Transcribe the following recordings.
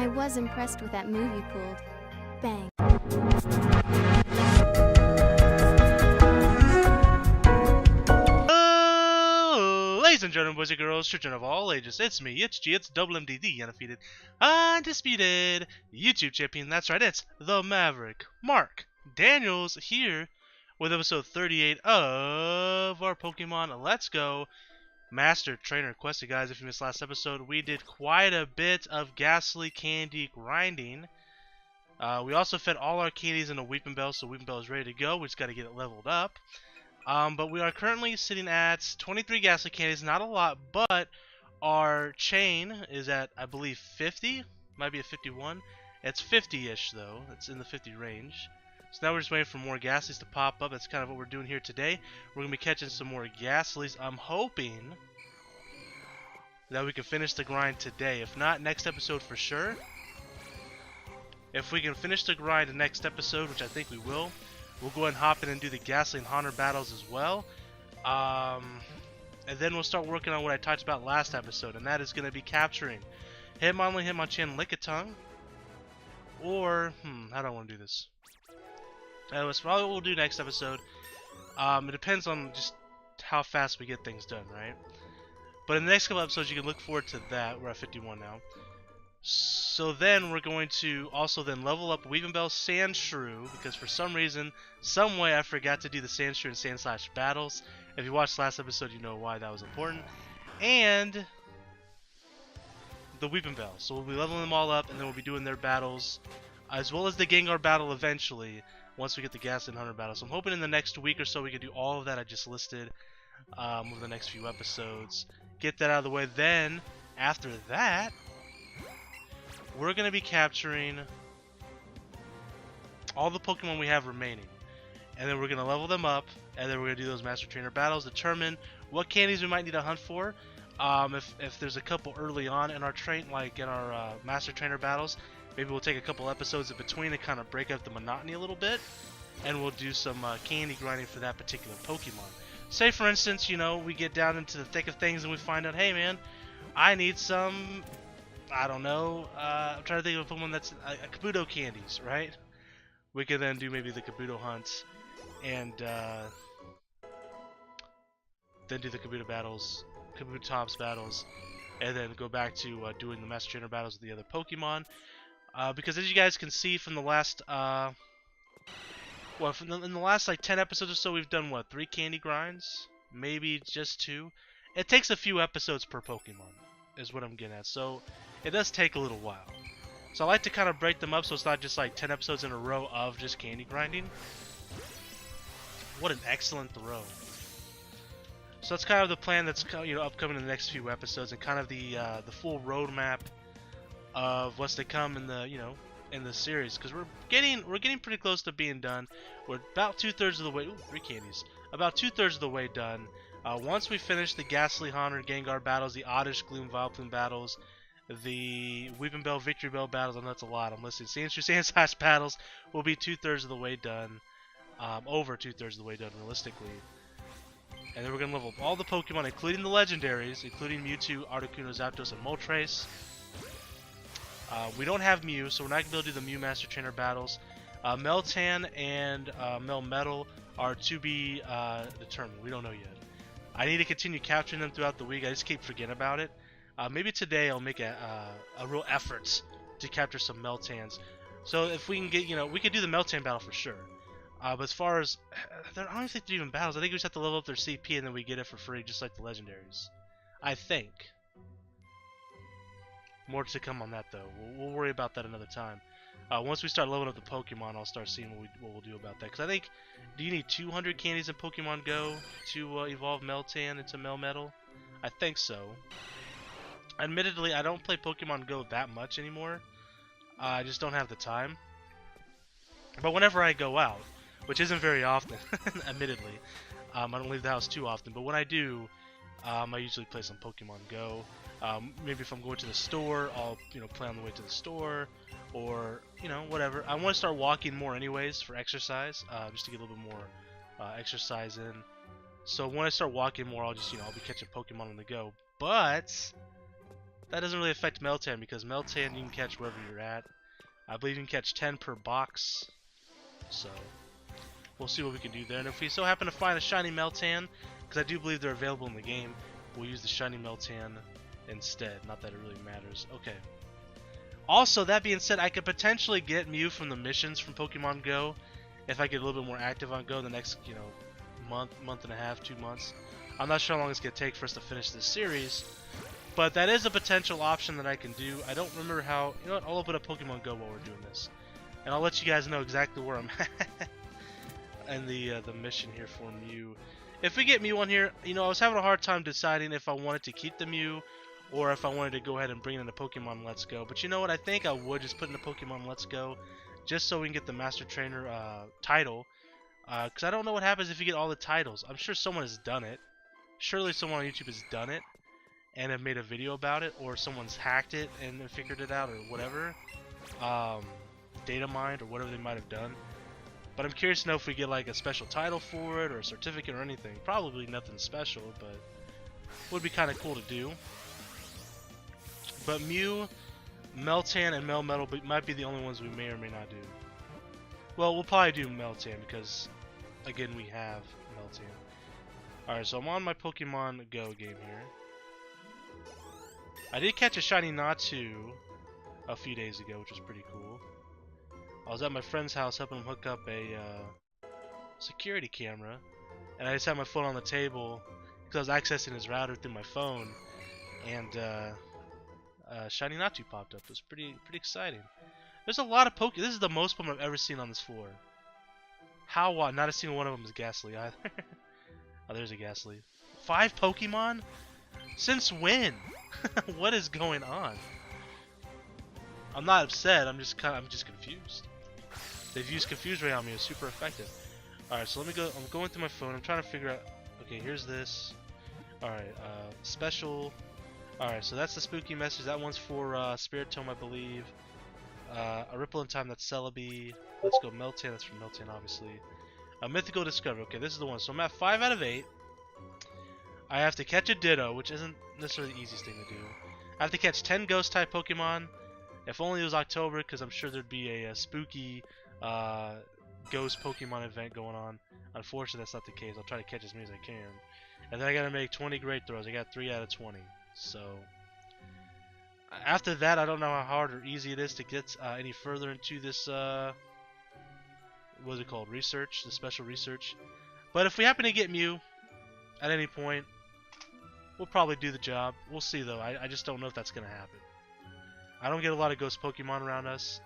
I was impressed with that move you pulled. Bang. Ladies and gentlemen, boys and girls, children of all ages, it's me, it's G, it's Double MD, the undefeated, undisputed YouTube champion. That's right, it's the Maverick, Mark Daniels, here with episode 38 of our Pokemon Let's Go Master Trainer Quest. Guys, if you missed last episode, we did quite a bit of Gastly candy grinding. We also fed all our candies in a Weeping Bell, so Weeping Bell is ready to go. We just got to get it leveled up. But we are currently sitting at 23 Gastly candies, not a lot, but our chain is at, I believe, 50, might be at 51. It's 50-ish though, it's in the 50 range. So now we're just waiting for more Gastlys to pop up. That's kind of what we're doing here today. We're going to be catching some more Gastlys. I'm hoping that we can finish the grind today. If not, next episode for sure. If we can finish the grind in next episode, which I think we will, we'll go ahead and hop in and do the Gastly and Haunter battles as well. And then we'll start working on what I talked about last episode, and that is going to be capturing Hitmonchan, Lickitung, or, how do I want to do this? That's probably what we'll do next episode. It depends on just how fast we get things done, right? But in the next couple episodes, you can look forward to that. We're at 51 now. So then we're going to also then level up Weeping Bell Sandshrew, because for some reason, some way I forgot to do the Sandshrew and Sandslash battles. If you watched last episode, you know why that was important. And the Weeping Bell. So we'll be leveling them all up, and then we'll be doing their battles, as well as the Gengar battle eventually, once we get the Gastly and Hunter battle. So I'm hoping in the next week or so we can do all of that I just listed over the next few episodes. Get that out of the way. Then, after that, we're going to be capturing all the Pokemon we have remaining. And then we're going to level them up. And then we're going to do those Master Trainer battles. Determine what candies we might need to hunt for. If there's a couple early on in our Master Trainer battles, maybe we'll take a couple episodes in between to kind of break up the monotony a little bit. And we'll do some candy grinding for that particular Pokemon. Say, for instance, we get down into the thick of things and we find out, hey man, I need some, I don't know, I'm trying to think of a Pokemon that's a Kabuto candies, right? We could then do maybe the Kabuto hunts and then do the Kabuto battles, Kabuto Tops battles, and then go back to doing the Master Trainer battles with the other Pokemon. Because as you guys can see from the last, in the last like 10 episodes or so, we've done what, 3 candy grinds? Maybe just 2? It takes a few episodes per Pokemon, is what I'm getting at. So it does take a little while. So I like to kind of break them up so it's not just like 10 episodes in a row of just candy grinding. What an excellent throw. So that's kind of the plan that's upcoming in the next few episodes, and kind of the full roadmap of what's to come in the in the series, because we're getting pretty close to being done. We're about 2/3 of the way. Ooh, 3 candies. About 2/3 of the way done. Once we finish the Gastly, Haunter, Gengar battles, the Oddish, Gloom, Vileplume battles, the Weeping Bell, Victory Bell battles, I know that's a lot, I'm listing. Sandslash battles will be 2/3 of the way done. Over 2/3 of the way done, realistically. And then we're going to level up all the Pokemon, including the legendaries, including Mewtwo, Articuno, Zapdos, and Moltres. We don't have Mew, so we're not going to be able to do the Mew Master Trainer battles. Meltan and Melmetal are to be determined. We don't know yet. I need to continue capturing them throughout the week. I just keep forgetting about it. Maybe today I'll make a real effort to capture some Meltans. So if we can get, we could do the Meltan battle for sure. But as far as, I don't think they're even battles. I think we just have to level up their CP and then we get it for free, just like the legendaries. I think. More to come on that though. We'll worry about that another time. Once we start leveling up the Pokemon, I'll start seeing what we'll do about that. Because I think, do you need 200 candies in Pokemon Go to evolve Meltan into Melmetal? I think so. Admittedly, I don't play Pokemon Go that much anymore. I just don't have the time. But whenever I go out, which isn't very often, admittedly, I don't leave the house too often. But when I do, I usually play some Pokemon Go. Maybe if I'm going to the store, I'll play on the way to the store, or whatever. I want to start walking more anyways for exercise, just to get a little bit more exercise in. So when I start walking more, I'll just I'll be catching Pokemon on the go. But that doesn't really affect Meltan because Meltan you can catch wherever you're at. I believe you can catch 10 per box. So we'll see what we can do there. And if we so happen to find a shiny Meltan, because I do believe they're available in the game, we'll use the shiny Meltan instead. Not that it really matters. Okay. Also, that being said, I could potentially get Mew from the missions from Pokemon Go if I get a little bit more active on Go in the next, month and a half, 2 months. I'm not sure how long it's going to take for us to finish this series, but that is a potential option that I can do. I don't remember how. You know what? I'll open up Pokemon Go while we're doing this, and I'll let you guys know exactly where I'm at and the mission here for Mew. If we get Mew on here, I was having a hard time deciding if I wanted to keep the Mew or if I wanted to go ahead and bring it into Pokemon Let's Go. But you know what? I think I would just put it into Pokemon Let's Go just so we can get the Master Trainer title. Because I don't know what happens if you get all the titles. I'm sure someone has done it. Surely someone on YouTube has done it and have made a video about it, or someone's hacked it and figured it out, or whatever. Data mined or whatever they might have done. But I'm curious to know if we get like a special title for it or a certificate or anything. Probably nothing special, but would be kind of cool to do. But Mew, Meltan, and Melmetal might be the only ones we may or may not do. Well, we'll probably do Meltan because, again, we have Meltan. Alright, so I'm on my Pokemon Go game here. I did catch a shiny Natu a few days ago, which was pretty cool. I was at my friend's house helping him hook up a security camera, and I just had my phone on the table because I was accessing his router through my phone, and shiny Natu popped up. It was pretty exciting. There's a lot of This is the most Pokemon I've ever seen on this floor. How? What? Not a single one of them is Gastly either. Oh, there's a Gastly. 5 Pokemon? Since when? What is going on? I'm not upset. I'm just confused. They've used Confuse Ray on me. It's super effective. All right, so let me go. I'm going through my phone. I'm trying to figure out. Okay, here's this. All right, special. All right, so that's the spooky message. That one's for Spiritomb, I believe. A Ripple in Time, that's Celebi. Let's go Meltan, that's from Meltan, obviously. A Mythical Discovery, okay, this is the one. So I'm at 5 out of 8. I have to catch a Ditto, which isn't necessarily the easiest thing to do. I have to catch 10 Ghost-type Pokemon. If only it was October, because I'm sure there'd be a spooky Ghost Pokemon event going on. Unfortunately, that's not the case. I'll try to catch as many as I can. And then I gotta make 20 Great Throws. I got 3 out of 20. So after that, I don't know how hard or easy it is to get any further into this, what is it called, research, the special research. But if we happen to get Mew at any point, we'll probably do the job. We'll see, though. I just don't know if that's going to happen. I don't get a lot of Ghost Pokemon around us.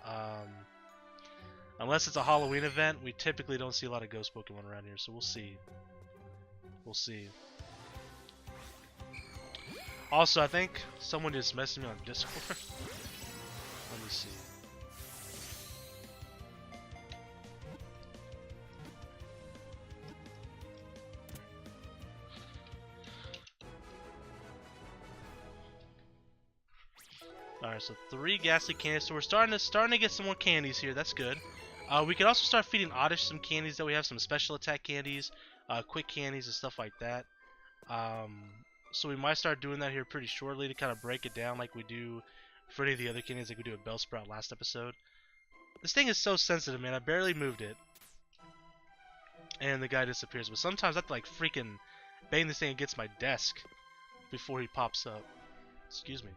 Unless it's a Halloween event, we typically don't see a lot of Ghost Pokemon around here, so we'll see. We'll see. Also, I think someone just messaged me on Discord. Let me see. Alright, so 3 Gastly candies. So we're starting to get some more candies here. That's good. We can also start feeding Oddish some candies that we have, some special attack candies, quick candies and stuff like that. So we might start doing that here pretty shortly to kind of break it down like we do for any of the other candies, like we do at Bellsprout last episode. This thing is so sensitive, man. I barely moved it. And the guy disappears. But sometimes I have to like freaking bang this thing against my desk before he pops up. Excuse me.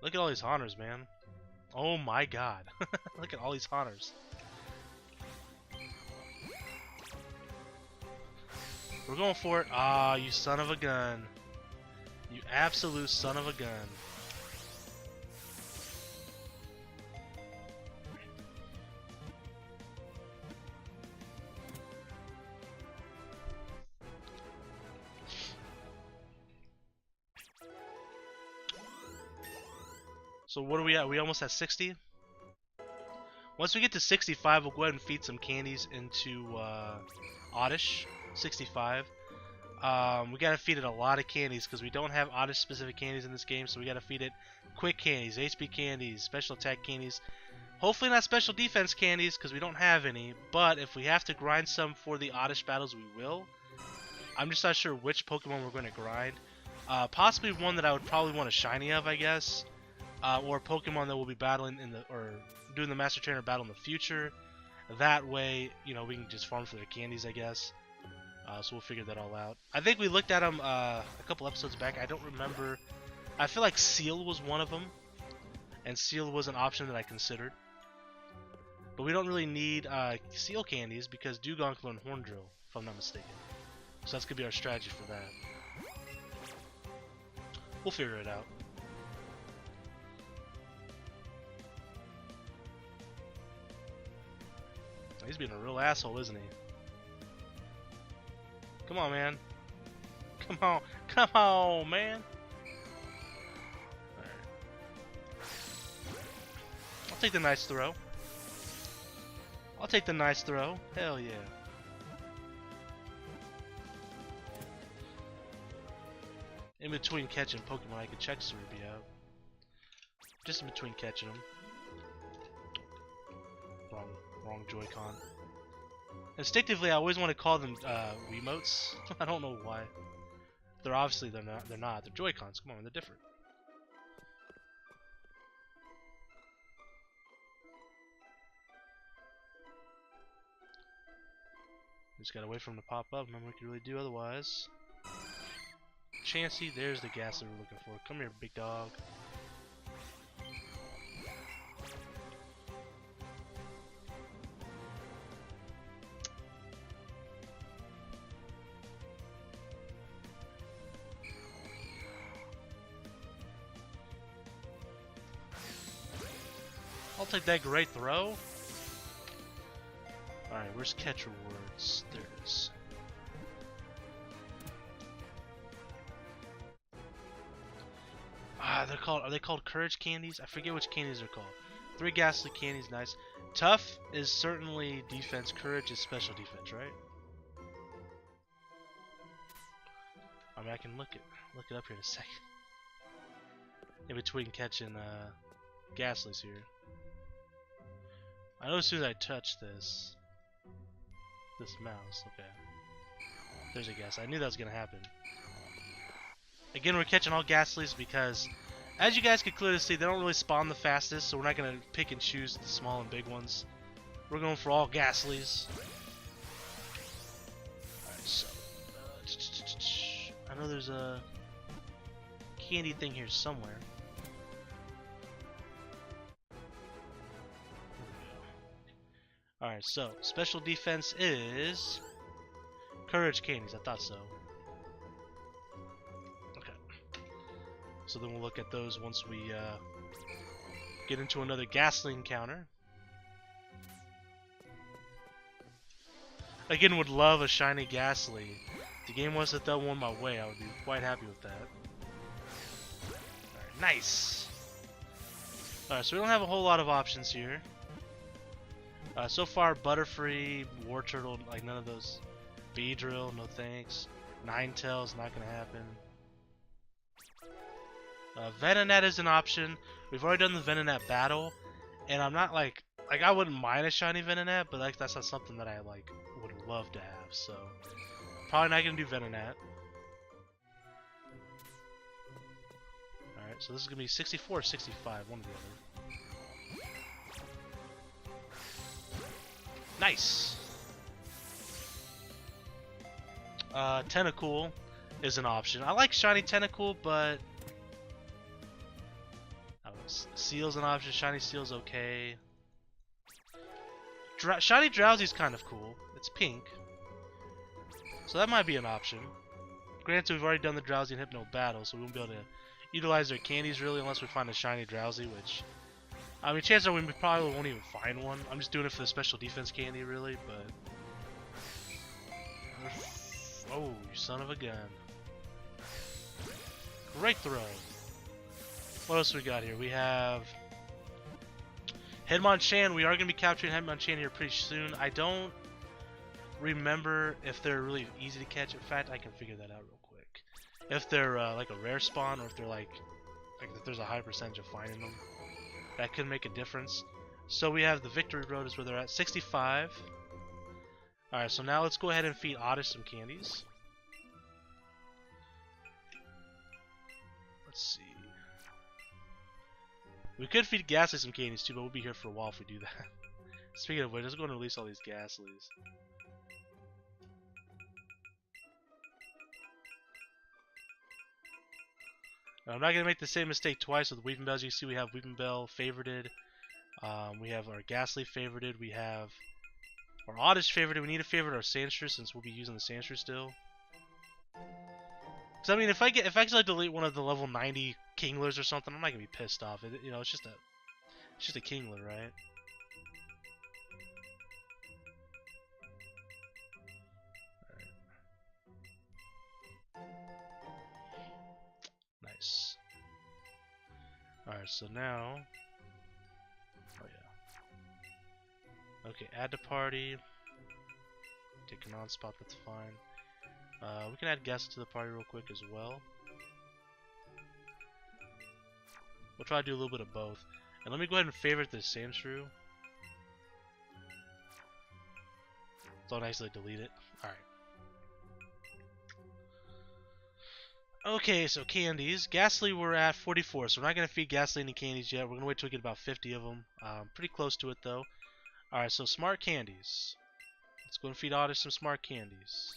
Look at all these Honors, man. Oh my god. Look at all these Honors. We're going for it. Ah, you son of a gun. You absolute son of a gun. So what are we at? We almost at 60? Once we get to 65, we'll go ahead and feed some candies into Oddish. 65. We gotta feed it a lot of candies because we don't have Oddish specific candies in this game, so we gotta feed it quick candies, HP candies, special attack candies. Hopefully not special defense candies because we don't have any, but if we have to grind some for the Oddish battles, we will. I'm just not sure which Pokemon we're going to grind. Possibly one that I would probably want a shiny of, I guess. Or a Pokemon that will be battling or doing the Master Trainer battle in the future. That way, you know, we can just farm for their candies, I guess. So we'll figure that all out. I think we looked at them a couple episodes back. I don't remember. I feel like Seal was one of them. And Seal was an option that I considered. But we don't really need Seal candies because Dugong can learn Horn Drill, if I'm not mistaken. So that's going to be our strategy for that. We'll figure it out. He's being a real asshole, isn't he? Come on, man. Come on, man. Alright. I'll take the nice throw. Hell yeah. In between catching Pokemon, I can check Cerebi out. Just in between catching them. Wrong Joy-Con. Instinctively, I always want to call them Wiimotes. I don't know why. They're obviously they're not. They're Joy-Cons. Come on, they're different. Just gotta wait for them to pop up. Remember, we can really do otherwise. Chansey, there's the Gastly we're looking for. Come here, big dog. I'll take that great throw. Alright, where's catch rewards? There it is. Are they called courage candies? I forget which candies they're called. 3 Gastly candies, nice. Tough is certainly defense, courage is special defense, right? I mean, I can look it up here in a second. In between catching Gastlys here. I know as soon as I touch this mouse, okay. There's a Gastly. I knew that was gonna happen. Again, we're catching all Gastlys because, as you guys can clearly see, they don't really spawn the fastest, so we're not gonna pick and choose the small and big ones. We're going for all Gastlys. Alright, so I know there's a candy thing here somewhere. Alright, so special defense is courage candies. I thought so. Okay. So then we'll look at those once we get into another Gastly encounter. Again, would love a shiny Gastly. If the game was to throw one my way, I would be quite happy with that. Alright, nice! Alright, so we don't have a whole lot of options here. So far, Butterfree, War Turtle, like none of those. Beedrill, no thanks. Ninetales, not gonna happen. Venonat is an option. We've already done the Venonat battle, and I'm not like I wouldn't mind a shiny Venonat, but like that's not something that I like would love to have. So probably not gonna do Venonat. All right, so this is gonna be 64 or 65, one or the other. Nice. Tentacool is an option. I like shiny Tentacool, but Seal's an option. Shiny Seal's okay. Shiny Drowsy's kind of cool. It's pink, so that might be an option. Granted, we've already done the Drowsy and Hypno battle, so we won't be able to utilize their candies really unless we find a shiny Drowsy, which, I mean, chances are we probably won't even find one. I'm just doing it for the special defense candy, really, but... Oh, you son of a gun. Great throw. What else we got here? We have... Hitmonchan. We are going to be capturing Hitmonchan here pretty soon. I don't remember if they're really easy to catch. In fact, I can figure that out real quick. If they're like a rare spawn, or if they're like if there's a high percentage of finding them. That could make a difference. So we have the Victory Road is where they're at, 65. Alright, so now let's go ahead and feed Oddish some candies. let's see. We could feed Gastly some candies too, but we'll be here for a while if we do that. Speaking of which, let's go and release all these Gastlys. I'm not gonna make the same mistake twice with Weeping Bell. As you can see, we have Weeping Bell favorited. We have our Gastly favorited. We have our Oddish favorited. We need to favorite our Sandshrew since we'll be using the Sandshrew still. Because I mean, if I actually delete one of the level 90 Kinglers or something, I'm not gonna be pissed off. You know, it's just a Kingler, right? Nice. Alright, so now... Oh yeah. Okay, add to party. Take a non-spot, that's fine. We can add guests to the party real quick as well. We'll try to do a little bit of both. And let me go ahead and favorite this Sandshrew. Don't actually delete it. Alright. Okay, so candies. Gastly, we're at 44, so we're not going to feed Gastly any candies yet. We're going to wait till we get about 50 of them. Pretty close to it, though. Alright, so smart candies. Let's go and feed Oddish some smart candies.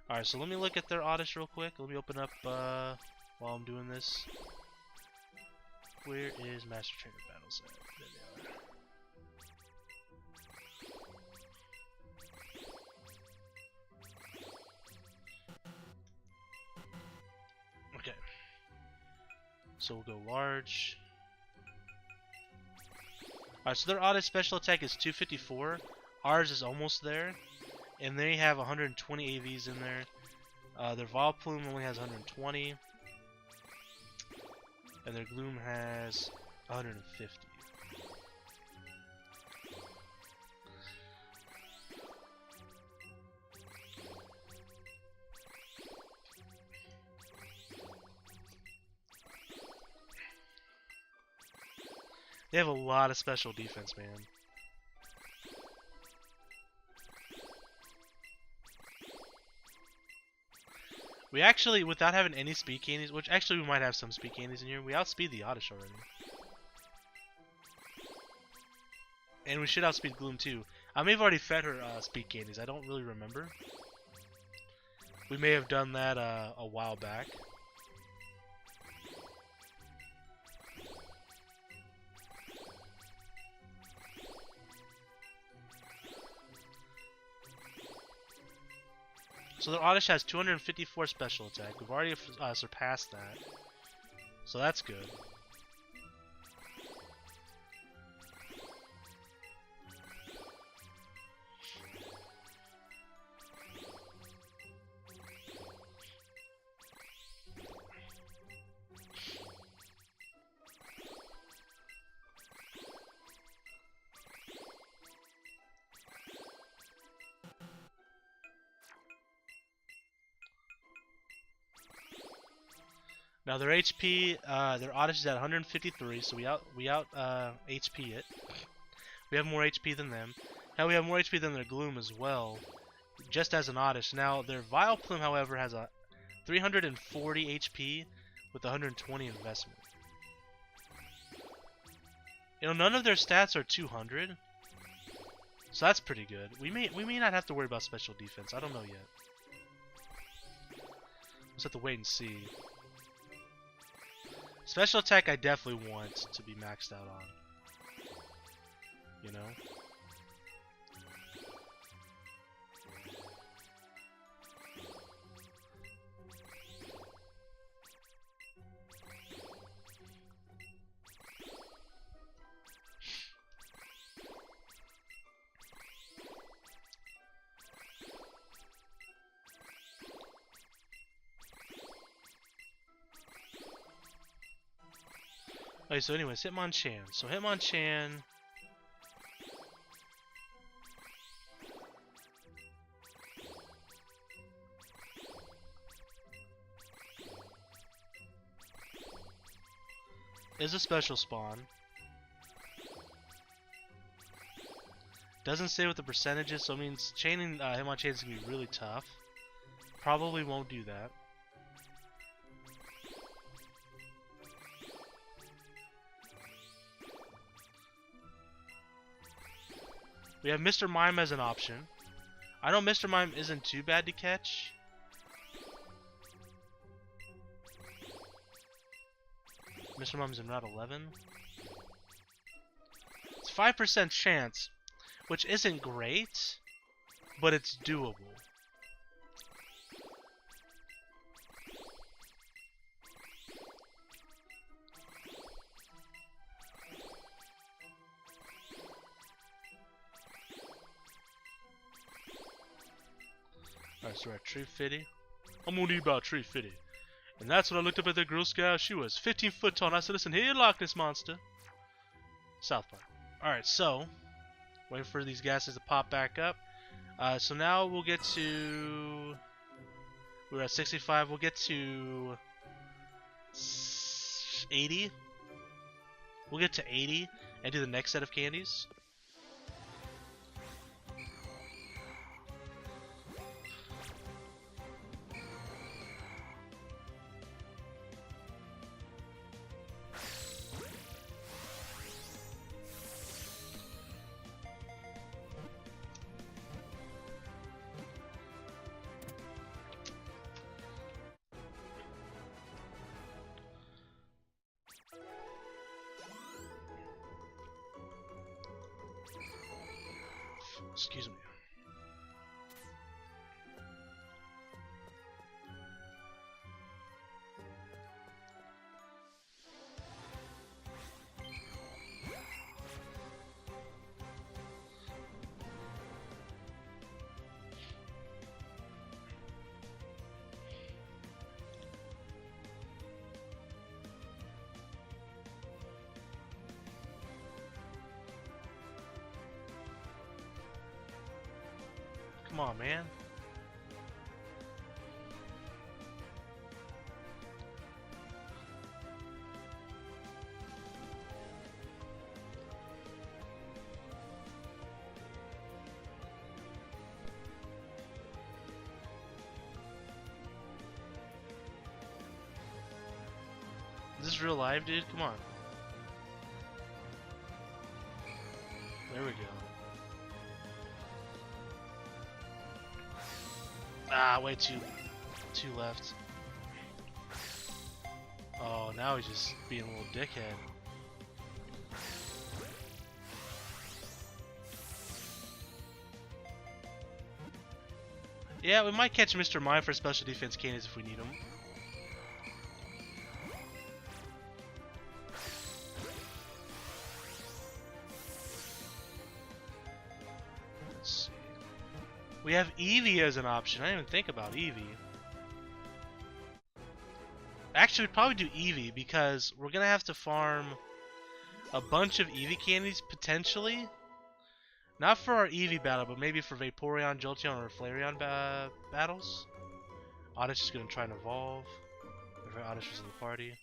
Alright, so let me look at their Oddish real quick. Let me open up while I'm doing this. Where is Master Trainer Battles at? There they are. Okay. So we'll go large. Alright, so their Oddish special attack is 254. Ours is almost there. And they have 120 AVs in there. Their Vileplume only has 120. And their Gloom has 150. They have a lot of special defense, man. We actually, without having any speed candies, which actually we might have some speed candies in here, we outspeed the Oddish already. And we should outspeed Gloom too. I may have already fed her speed candies, I don't really remember. We may have done that a while back. So the Oddish has 254 special attack. We've already surpassed that. So that's good. Now their HP, their Oddish is at 153, so we out HP it. We have more HP than them. Now we have more HP than their Gloom as well, just as an Oddish. Now their Vileplume, however, has a 340 HP with 120 investment. You know, none of their stats are 200, so that's pretty good. We may not have to worry about special defense. I don't know yet. Let's have to wait and see. Special attack I definitely want to be maxed out on. You know? Okay, so anyways, Hitmonchan. So Hitmonchan is a special spawn. Doesn't say what the percentage is, so it means chaining Hitmonchan is going to be really tough. Probably won't do that. We have Mr. Mime as an option. I know Mr. Mime isn't too bad to catch. Mr. Mime's in Route 11. It's 5% chance, which isn't great, but it's doable. Alright, so we're at Tree Fitty. I'm gonna need about Tree Fitty. And that's when I looked up at the Girl Scout. She was 15 foot tall. And I said, listen here, Loch Ness Monster. South Park. Alright, so waiting for these gases to pop back up. So now we'll get to... We're at 65. We'll get to 80. We'll get to 80 and do the next set of candies. Excuse me. Come on, man. Is this real life, dude? Come on. There we go. Ah, way too left. Oh, now he's just being a little dickhead. Yeah, we might catch Mr. Mime for special defense candies if we need him. We have Eevee as an option. I didn't even think about Eevee. Actually, we'd probably do Eevee because we're going to have to farm a bunch of Eevee candies, potentially. Not for our Eevee battle, but maybe for Vaporeon, Jolteon, or Flareon battles. Oddish is going to try and evolve. If Oddish was in the party.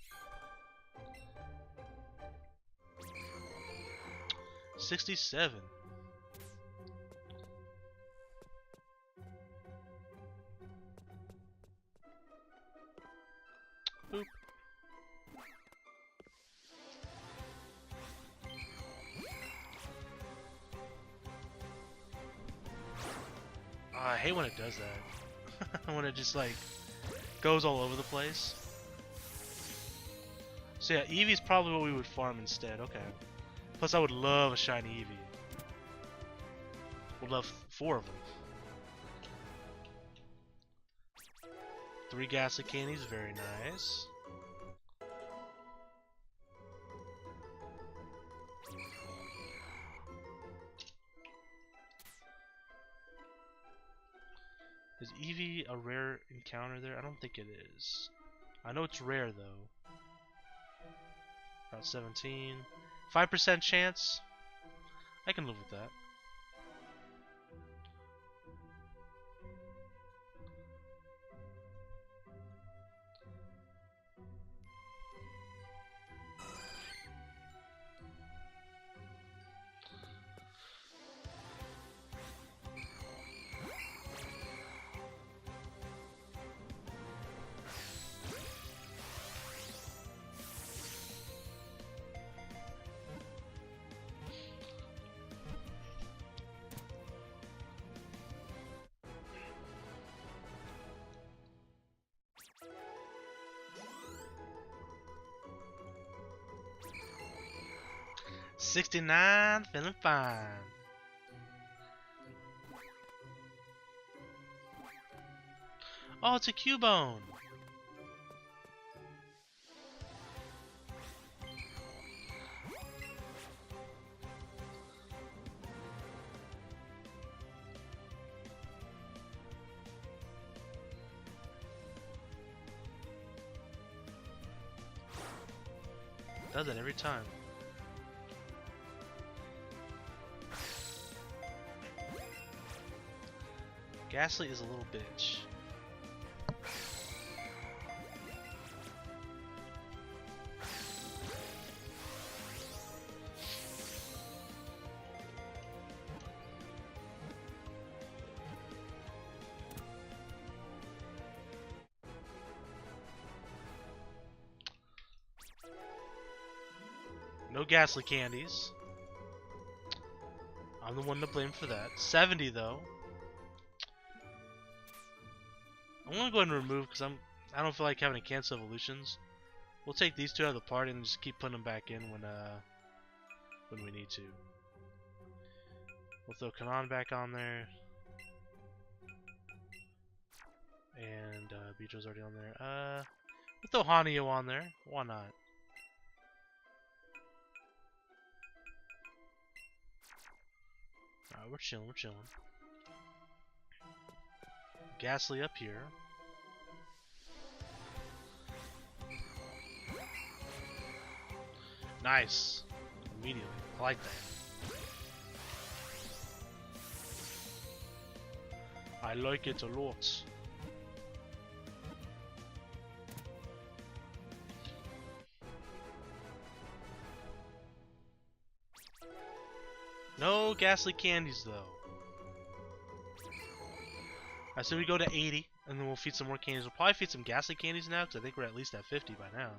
67. Boop. I hate when it does that. When it just like goes all over the place. So yeah, Eevee's probably what we would farm instead. Okay. Plus I would love a shiny Eevee. Would love 4 of them. 3 Gastly candies, very nice. Is Eevee a rare encounter there? I don't think it is. I know it's rare though. About 17. 5% chance? I can live with that. 69, feeling fine. Oh, it's a Cubone. Does it every time. Gastly is a little bitch. No Gastly candies. I'm the one to blame for that. 70 though. I'm gonna go ahead and remove because I don't feel like having to cancel evolutions. We'll take these two out of the party and just keep putting them back in when we need to. We'll throw Kanan back on there. And Beedrill's already on there. We'll throw Hanyo on there. Why not? Alright, we're chilling, we're chilling. Gastly up here. Nice. Immediately. I like that. I like it a lot. No Gastly candies though. I said we go to 80 and then we'll feed some more candies. We'll probably feed some Gastly candies now because I think we're at least at 50 by now.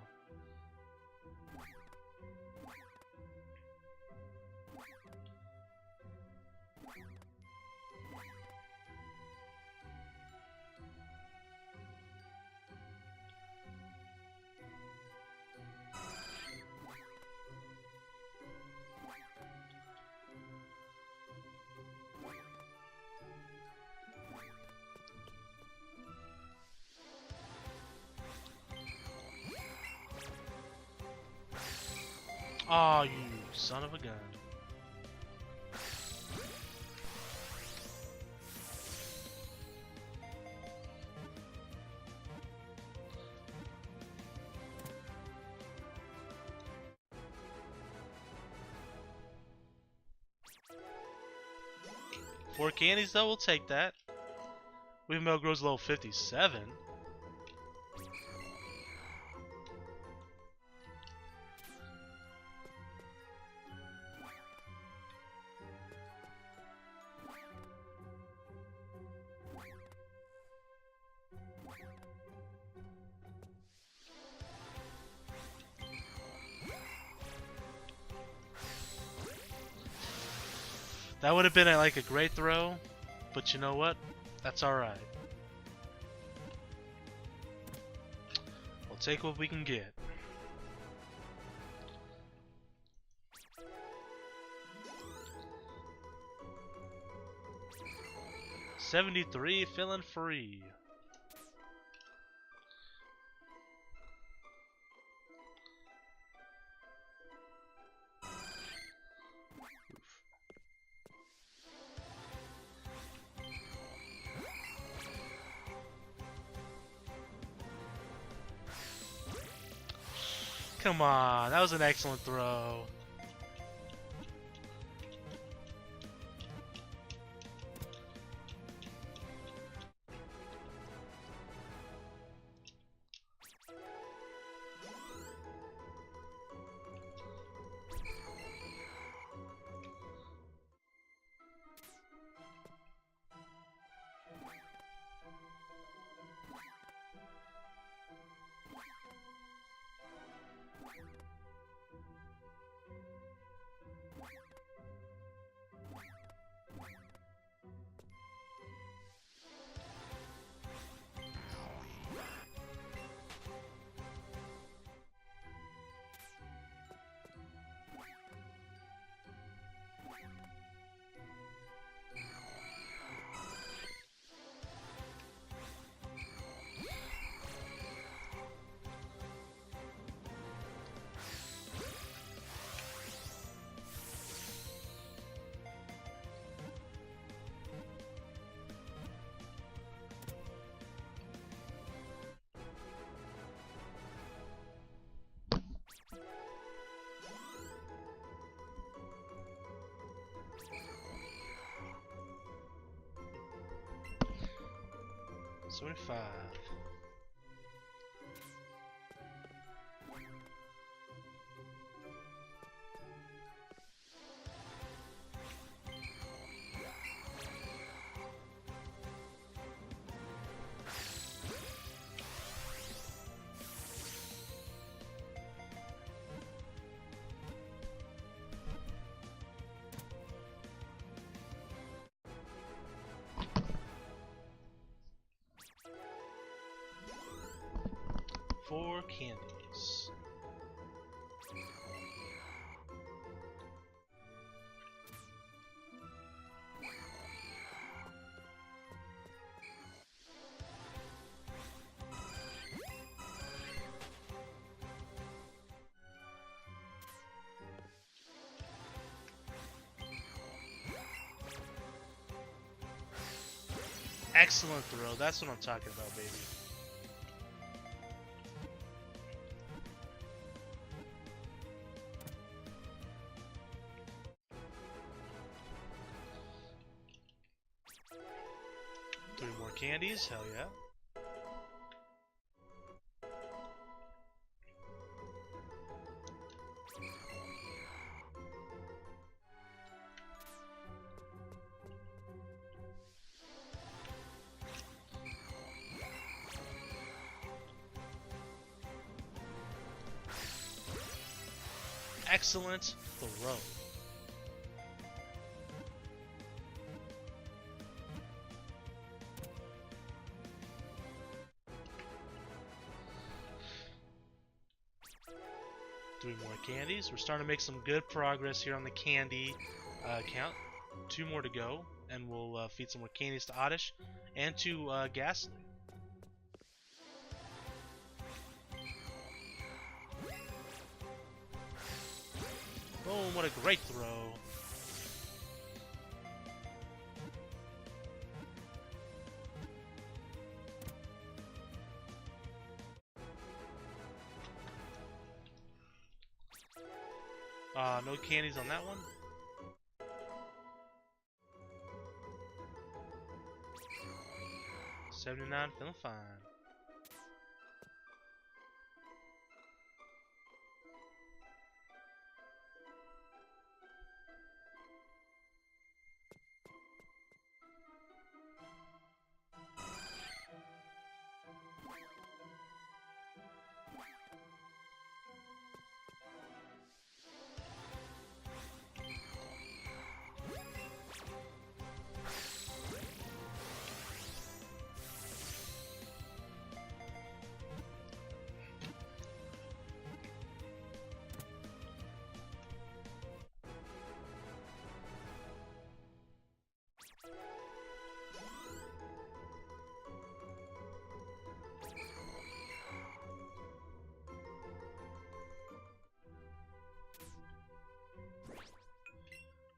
Aw, you son of a gun. Four candies though, we'll take that. Weavemale grows level 57. That would have been like a great throw, but you know what? That's alright. We'll take what we can get. $73, feeling free. Come on, that was an excellent throw. 75. Four candies. Excellent throw. That's what I'm talking about, baby. Three more candies. Hell yeah. Excellent throw. Three more candies. We're starting to make some good progress here on the candy count. Two more to go, and we'll feed some more candies to Oddish and to Gastly. Boom, what a great throw. No candies on that one. $79, feeling fine.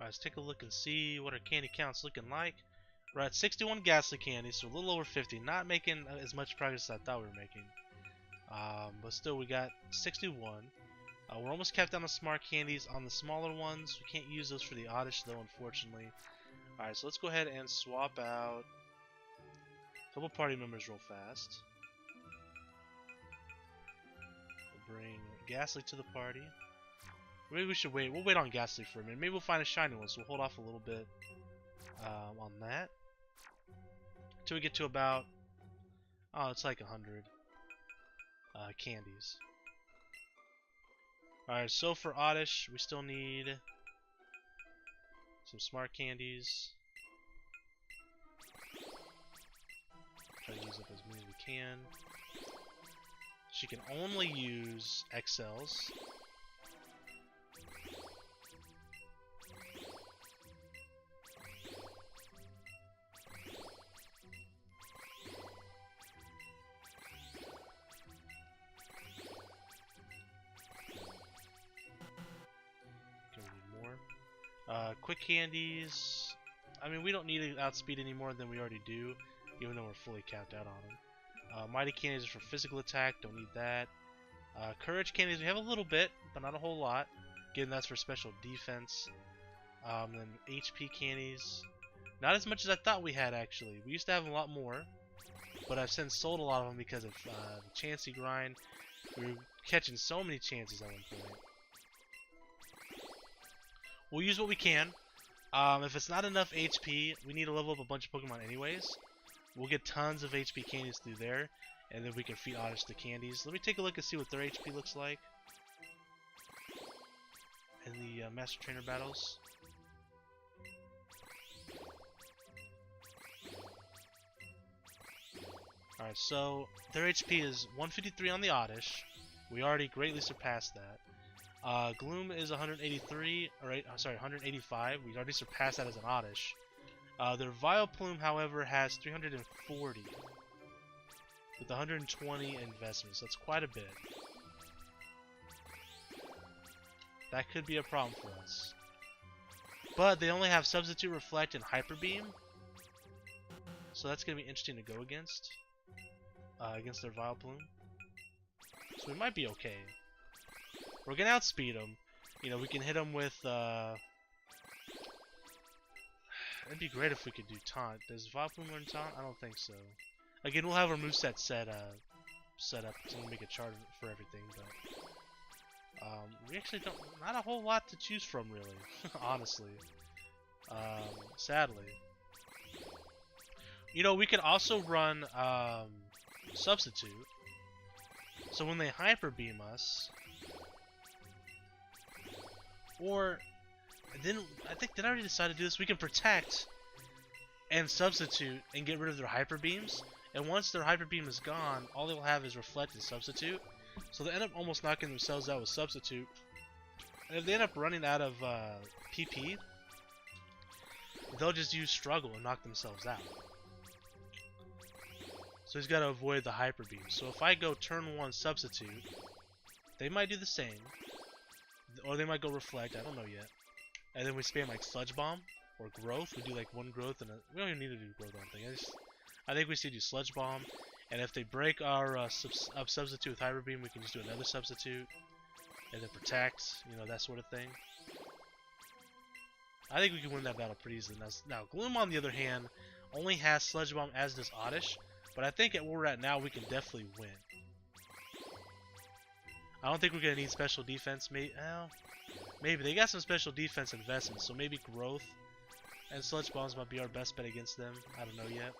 Alright, let's take a look and see what our candy count's looking like. We're at 61 Gastly candies, so a little over 50. Not making as much progress as I thought we were making. But still, we got 61. We're almost capped down the smart candies on the smaller ones. We can't use those for the Oddish, though, unfortunately. Alright, so let's go ahead and swap out a couple party members real fast. We'll bring Gastly to the party. Maybe we should wait. We'll wait on Gastly for a minute. Maybe we'll find a shiny one, so we'll hold off a little bit on that. Until we get to about... oh, it's like 100 candies. Alright, so for Oddish, we still need some smart candies. Try to use up as many as we can. She can only use XLs. Quick candies. I mean, we don't need to outspeed any more than we already do, even though we're fully capped out on them. Mighty candies are for physical attack. Don't need that. Courage candies, we have a little bit, but not a whole lot. Again, that's for special defense. Then HP candies. Not as much as I thought we had, actually. We used to have a lot more. but I've since sold a lot of them because of the Chansey grind. We were catching so many chances at one point. We'll use what we can. If it's not enough HP, we need to level up a bunch of Pokemon anyways. We'll get tons of HP candies through there, and then we can feed Oddish the candies. Let me take a look and see what their HP looks like in the Master Trainer battles. Alright, so their HP is 153 on the Oddish. We already greatly surpassed that. Gloom is 183, sorry, 185. We already surpassed that as an Oddish. Their Vileplume, however, has 340 with 120 investments. That's quite a bit. That could be a problem for us. But they only have Substitute, Reflect, and Hyper Beam, so that's going to be interesting to go against their Vileplume. So we might be okay. We're going to outspeed them. You know, we can hit them with... It'd be great if we could do Taunt. Does Vileplume learn Taunt? I don't think so. Again, we'll have our moveset set up, so we'll make a chart for everything, but... we actually don't... Not a whole lot to choose from, really. Honestly. Sadly. You know, we could also run... Substitute. So when they Hyper Beam us, or then I think did I already decide to do this? We can Protect and Substitute and get rid of their Hyper Beams. And once their Hyper Beam is gone, all they'll have is Reflect and Substitute. So they end up almost knocking themselves out with Substitute. And if they end up running out of PP, they'll just use Struggle and knock themselves out. So he's got to avoid the Hyper Beam. So if I go turn 1 Substitute, they might do the same. Or they might go Reflect, I don't know yet. And then we spam like Sludge Bomb or Growth. We do like 1 Growth and we don't even need to do Growth, I don't think. I think we should do Sludge Bomb. And if they break our Substitute with Hyper Beam, we can just do another Substitute. And then Protect, you know, that sort of thing. I think we can win that battle pretty easily. Now Gloom, on the other hand, only has Sludge Bomb, as does Oddish. But I think at where we're at now, we can definitely win. I don't think we're going to need special defense. Maybe. They got some special defense investments, so maybe Growth and Sludge Bombs might be our best bet against them. I don't know yet.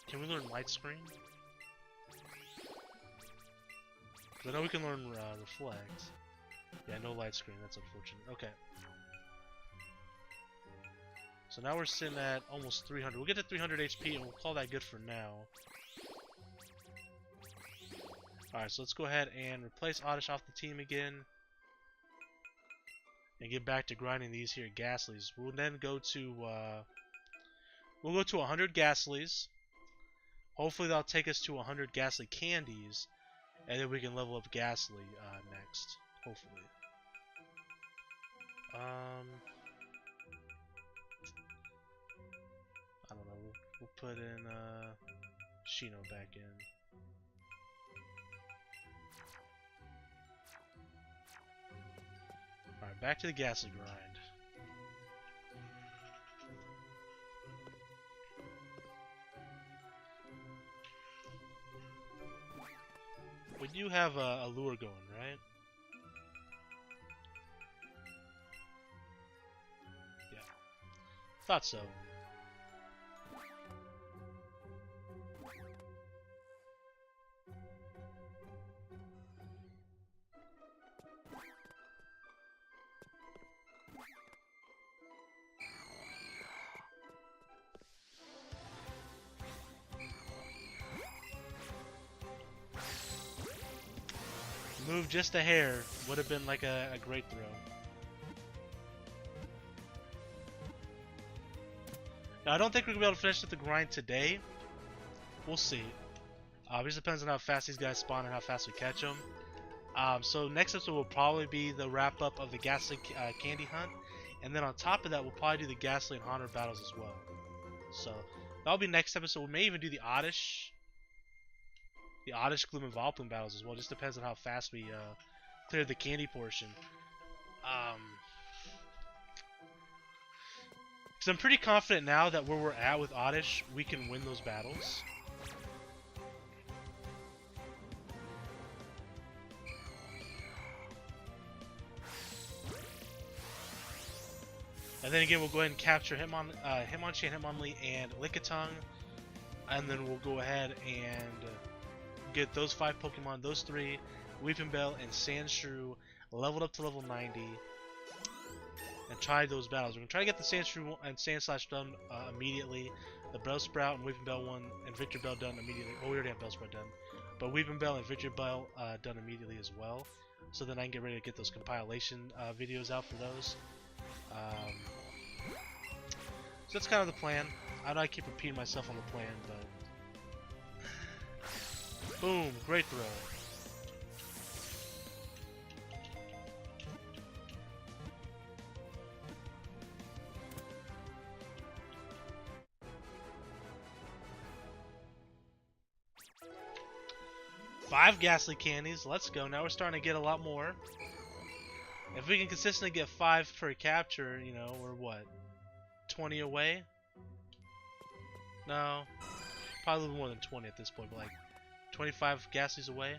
Can we learn Light Screen? Because I know we can learn Reflect. Yeah, no Light Screen. That's unfortunate. Okay. So now we're sitting at almost 300. We'll get to 300 HP and we'll call that good for now. Alright, so let's go ahead and replace Oddish off the team again. And get back to grinding these here Gastlys. We'll then go to 100 Gastlys. Hopefully that'll take us to 100 Gastly candies. And then we can level up Gastly next. Hopefully. I don't know, we'll put in Shino back in. Alright, back to the Gastly grind. We do have a lure going, right? Yeah. Thought so. Move just a hair would have been like a great throw. Now, I don't think we're going to be able to finish up the grind today. We'll see. It just depends on how fast these guys spawn and how fast we catch them. So next episode will probably be the wrap up of the Gastly candy hunt. And then on top of that, we'll probably do the Gastly and Haunter battles as well. So that'll be next episode. We may even do the Oddish. The Oddish, Gloom, and Vileplume battles as well. Just depends on how fast we clear the candy portion. Because I'm pretty confident now that where we're at with Oddish, we can win those battles. And then again, we'll go ahead and capture Hitmonchan, Hitmonlee, and Lickitung. And then we'll go ahead and get those 5 Pokemon, those 3, Weeping Bell and Sandshrew, leveled up to level 90. And try those battles. We're going to try to get the Sandshrew and Sandslash done immediately. The Bellsprout and Weeping Bell one and Victor Bell done immediately. Well, we already have Bellsprout done. But Weeping Bell and Victor Bell done immediately as well. So then I can get ready to get those compilation videos out for those. So that's kind of the plan. I know I keep repeating myself on the plan, but... Boom! Great throw. Five Gastly candies. Let's go. Now we're starting to get a lot more. If we can consistently get 5 per capture, you know, we're what? 20 away? No. Probably a little more than 20 at this point, but like 25 Gastlys away.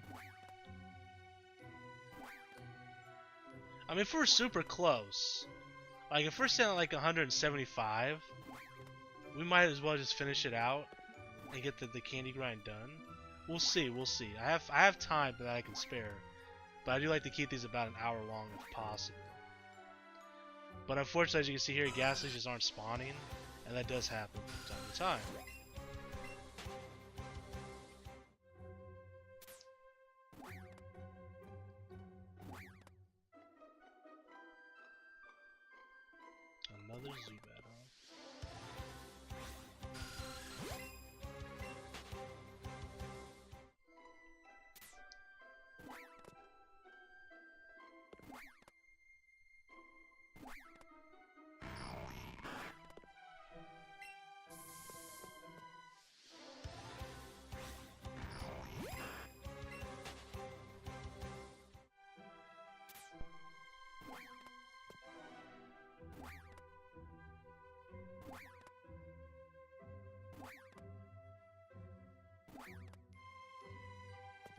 I mean, if we're super close, like if we're sitting at like 175, we might as well just finish it out and get the candy grind done. We'll see, we'll see. I have time that I can spare, but I do like to keep these about an hour long if possible. But unfortunately, as you can see here, Gastlys just aren't spawning, and that does happen from time to time. Another Zubat, huh?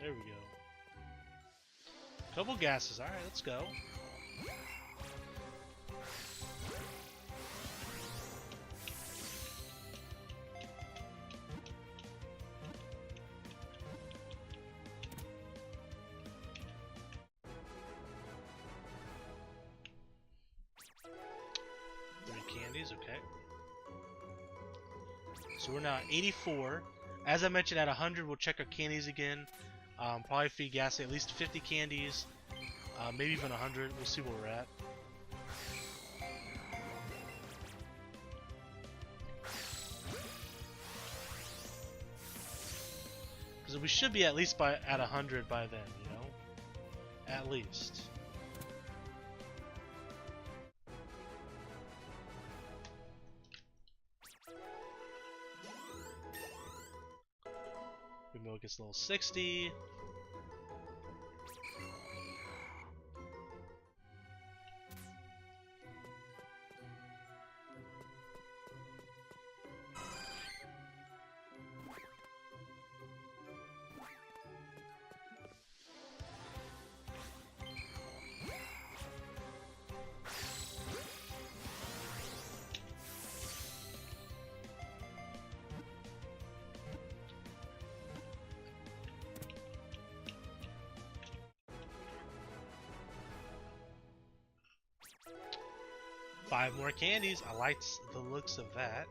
There we go. Couple gases. Alright, let's go. Candies, okay. So we're now at 84. As I mentioned, at 100, we'll check our candies again. Probably feed Gastly at least 50 candies, maybe even 100. We'll see where we're at. Because we should be at least at 100 by then, you know? At least. Remote gets level 60. Five more candies. I like the looks of that.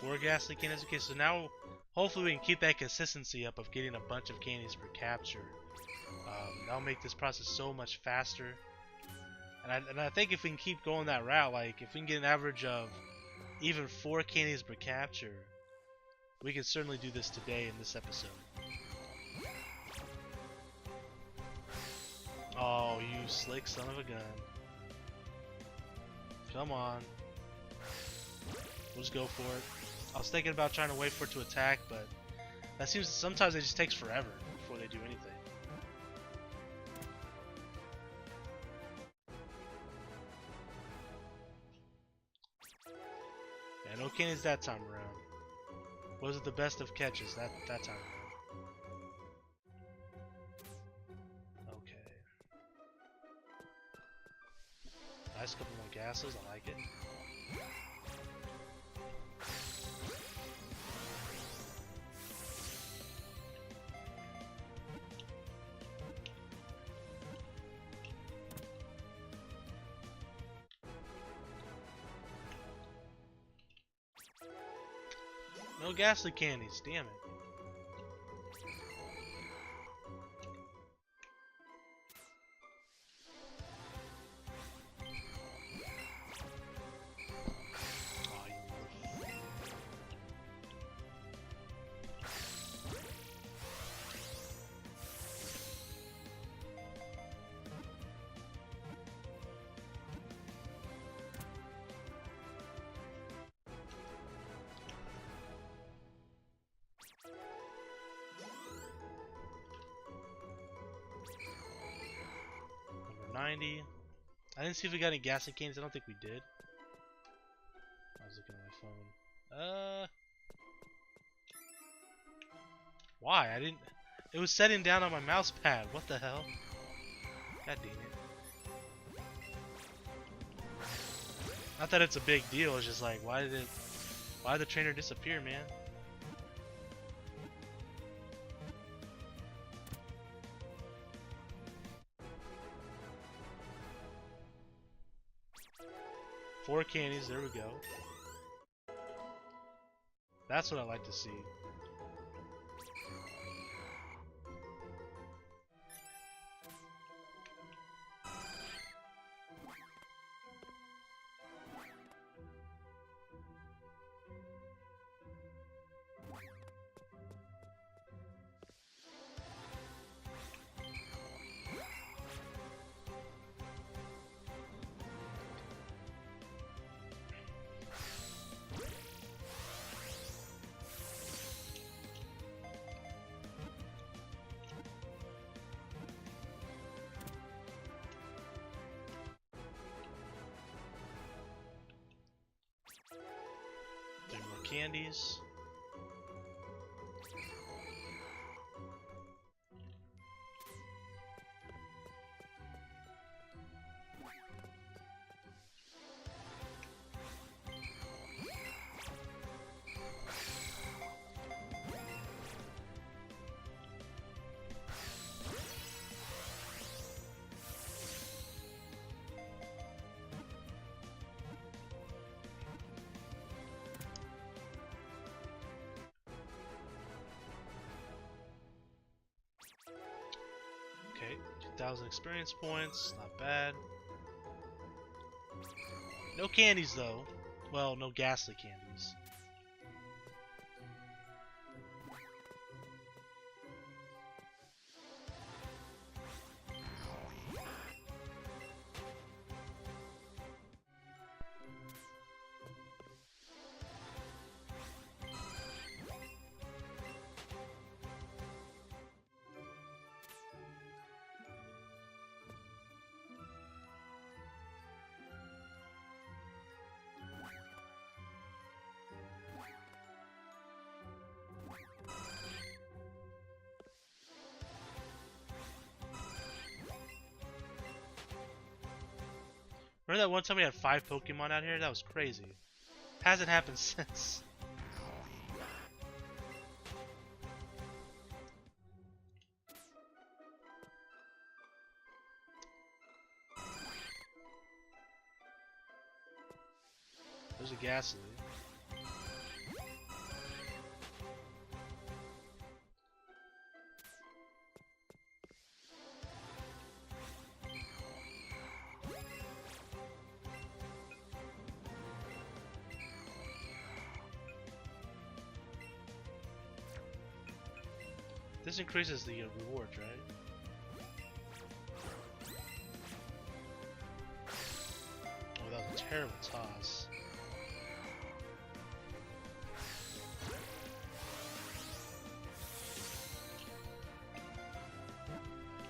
Four Gastly candies. Okay, so now hopefully we can keep that consistency up of getting a bunch of candies per capture. That'll make this process so much faster. And I think if we can keep going that route, like if we can get an average of even 4 candies per capture, we can certainly do this today in this episode. Oh, you slick son of a gun. Come on. We'll just go for it. I was thinking about trying to wait for it to attack, but that seems sometimes it just takes forever before they do anything. Yeah, no candies that time around. Was it the best of catches that time around? Okay. Nice couple more gases, I like it. No Gastly candies, damn it. Oh, you... Number 90. I didn't see if we got any Gastly candies. I don't think we did. I was looking at my phone. Why? I didn't... It was setting down on my mouse pad. What the hell? God dang it. Not that it's a big deal. It's just like, why did the trainer disappear, man? Four candies, there we go. That's what I like to see. Candies. Okay, 2,000 experience points, not bad. No candies though. Well, no Gastly candies. Remember that one time we had 5 Pokemon out here? That was crazy. Hasn't happened since. There's a Gastly. This increases the rewards, right? Oh, that was a terrible toss.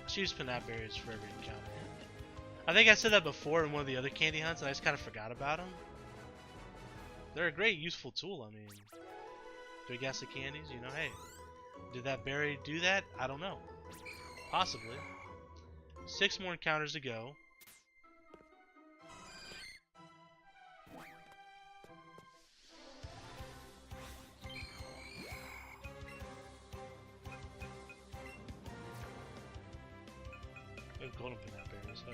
Let's use Panap berries for every encounter. I think I said that before in one of the other candy hunts, and I just kind of forgot about them. They're a great, useful tool. I mean, big Gastly candies, you know, hey, did that berry do that? I don't know. Possibly. 6 more encounters to go. Golden Panap berries. Huh?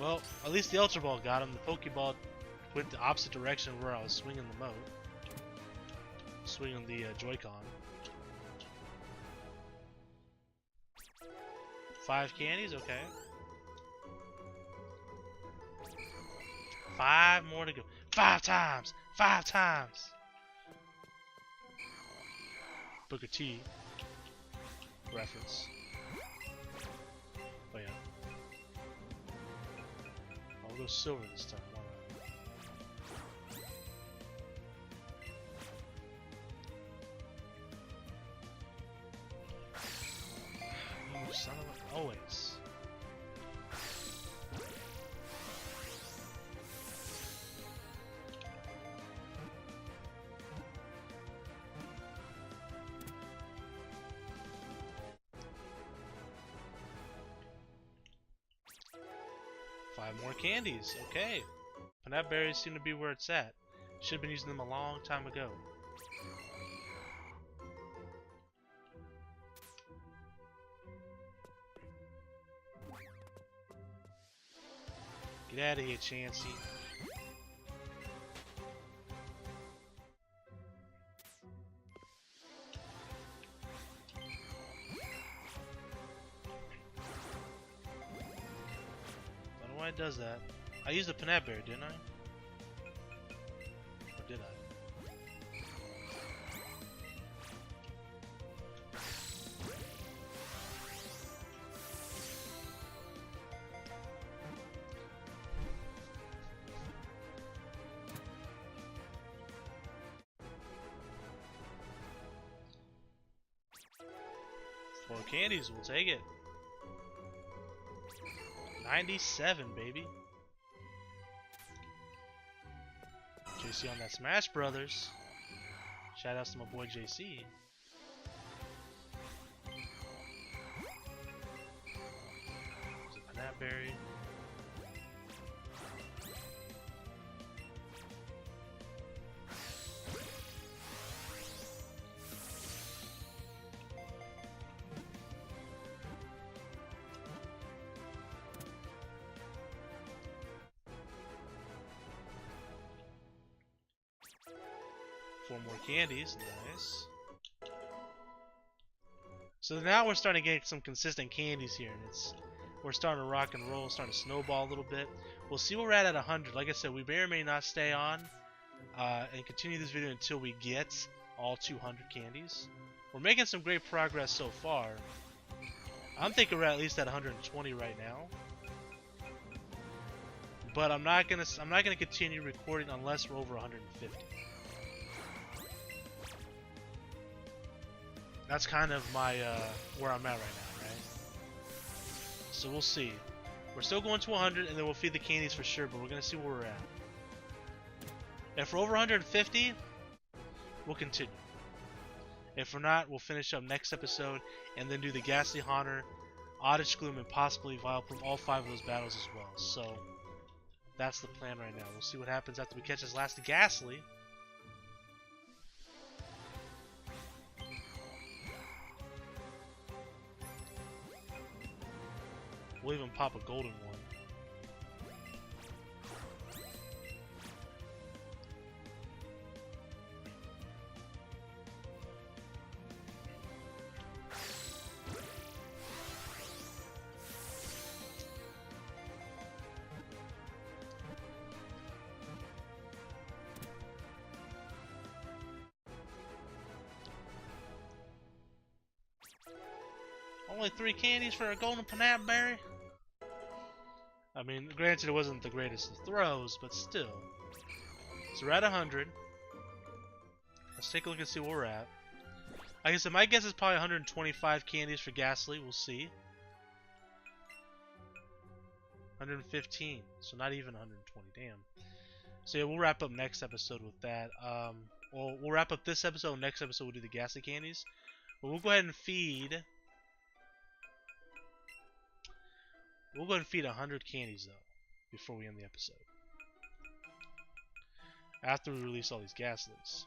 Well, at least the Ultra Ball got him. The Pokeball went the opposite direction of where I was swinging the moat. Swinging the Joy-Con. 5 candies, okay. 5 more to go. 5 times! 5 times! Booker T. Reference. Oh yeah. I'll go silver this time. Why not? You son of a... Always. More candies, okay. Panap berries seem to be where it's at. Should have been using them a long time ago. Get out of here, Chansey. Why it does that? I used a Panap berry, didn't I? Or did I? 4 candies, we'll take it. 97, baby. JC on that Smash Brothers. Shout outs to my boy JC. There's a Panap berry. Four more candies, nice. So now we're starting to get some consistent candies here, and we're starting to rock and roll, starting to snowball a little bit. We'll see where we're at 100. Like I said, we may or may not stay on and continue this video until we get all 200 candies. We're making some great progress so far. I'm thinking we're at least at 120 right now. But I'm not gonna continue recording unless we're over 150. That's kind of my where I'm at right now, right? So we'll see. We're still going to 100, and then we'll feed the candies for sure, but we're gonna see where we're at. If we're over 150, we'll continue. If we're not, we'll finish up next episode, and then do the Gastly Haunter, Oddish Gloom, and possibly Vileplume, all 5 of those battles as well. So that's the plan right now. We'll see what happens after we catch this last Gastly. We'll even pop a golden one. Only 3 candies for a golden Panap Berry? I mean, granted it wasn't the greatest of throws, but still. So we're at 100. Let's take a look and see where we're at. Like I said, my guess is probably 125 candies for Gastly. We'll see. 115. So not even 120. Damn. So yeah, we'll wrap up next episode with that. We'll wrap up this episode. Next episode we'll do the Gastly candies. But we'll go ahead and feed. We'll go ahead and feed 100 candies though before we end the episode. After we release all these Gastlys.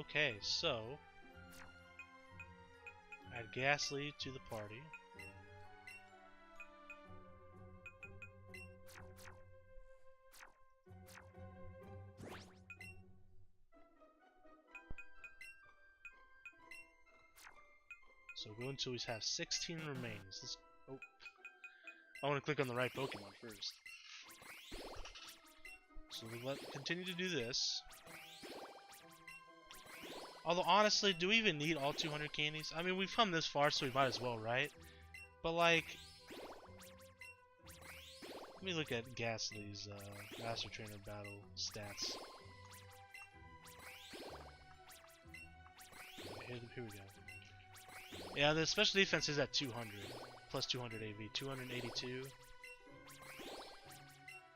Okay, so add Gastly to the party. So go until we have 16 remains. Oh, I want to click on the right Pokemon first. So we'll continue to do this. Although, honestly, do we even need all 200 candies? I mean, we've come this far, so we might as well, right? But, like... Let me look at Gastly's Master Trainer Battle stats. Here we go. Yeah, the special defense is at 200. Plus 200 AV. 282.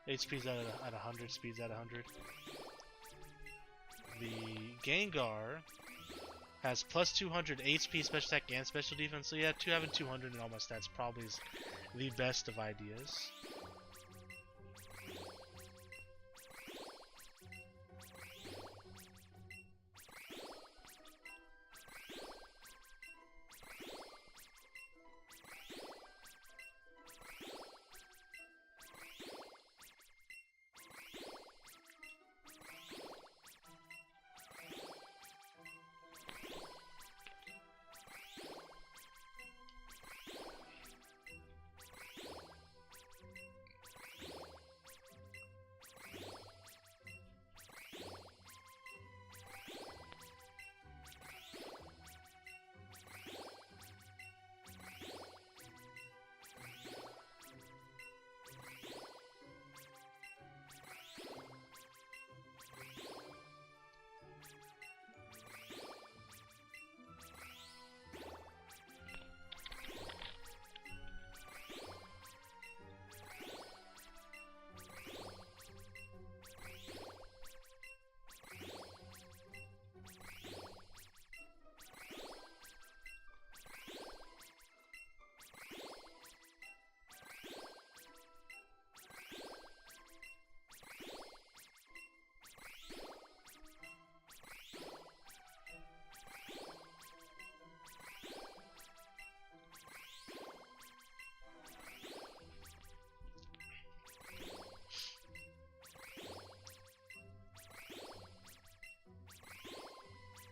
HP's at 100. Speed's at 100. The Gengar has plus 200 HP, special attack, and special defense. So yeah, having 200 in all my stats probably is the best of ideas.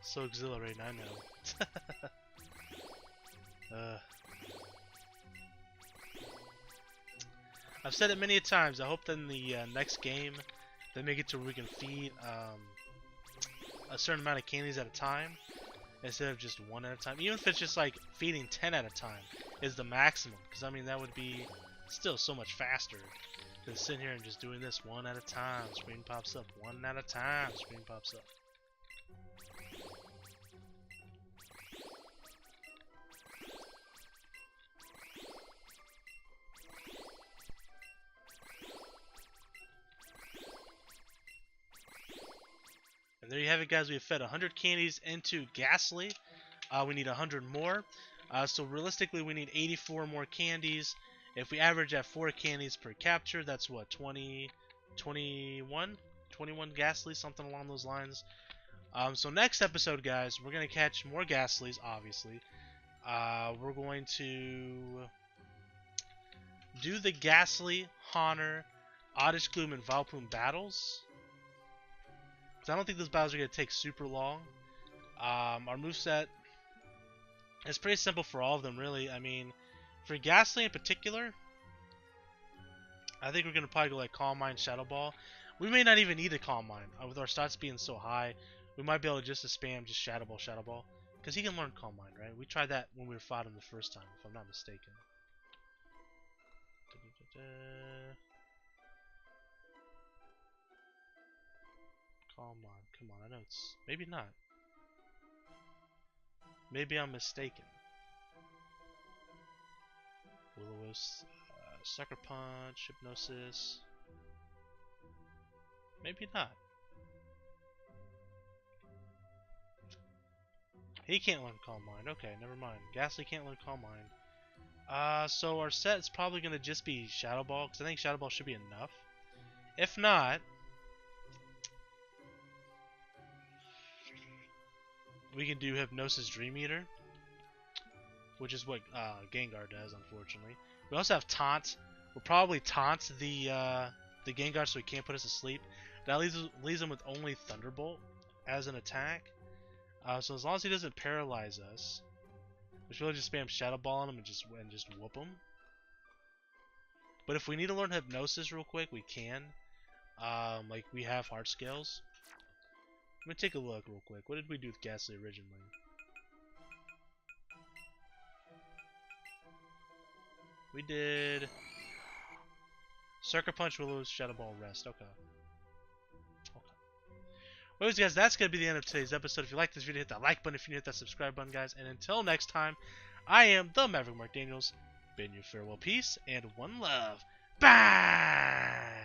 So exhilarating, I know. I've said it many times. I hope that in the next game they make it to where we can feed a certain amount of candies at a time instead of just one at a time. Even if it's just like feeding 10 at a time is the maximum, because I mean that would be still so much faster than sitting here and just doing this one at a time. Screen pops up, one at a time. Screen pops up. And there you have it, guys. We have fed 100 candies into Gastly. We need 100 more. So realistically, we need 84 more candies. If we average at 4 candies per capture, that's what, 21 Gastly, something along those lines. So next episode, guys, we're gonna catch more Gastlys, obviously. We're going to do the Gastly, Honor, Oddish Gloom, and Valplume battles. Because I don't think those battles are gonna take super long. Our moveset is pretty simple for all of them, really. I mean, for Gastly in particular, I think we're gonna probably go like Calm Mind, Shadow Ball. We may not even need a Calm Mind with our stats being so high. We might be able to just spam just Shadow Ball, Shadow Ball, because he can learn Calm Mind, right? We tried that when we fought him the first time, if I'm not mistaken. Calm Mind, come on, I know it's maybe not. Maybe I'm mistaken. Will-O-Wisp, Sucker Punch, Hypnosis. Maybe not. He can't learn Calm Mind. Okay, never mind. Gastly can't learn Calm Mind. So our set is probably going to just be Shadow Ball, because I think Shadow Ball should be enough. If not, we can do Hypnosis Dream Eater, which is what Gengar does, unfortunately. We also have Taunt. We'll probably taunt the Gengar so he can't put us to sleep. That leaves him with only Thunderbolt as an attack. So as long as he doesn't paralyze us, we should really just spam Shadow Ball on him and just whoop him. But if we need to learn Hypnosis real quick, we can. Like we have Heart Scales. Let me take a look real quick. What did we do with Gastly originally? We did Sucker Punch, Will-O-Wisp, Shadow Ball, Rest. Okay. Anyways, guys, that's going to be the end of today's episode. If you like this video, hit that like button. If you hit that subscribe button, guys. And until next time, I am the Maverick Mark Daniels. Bidding you farewell, peace, and one love. Bye!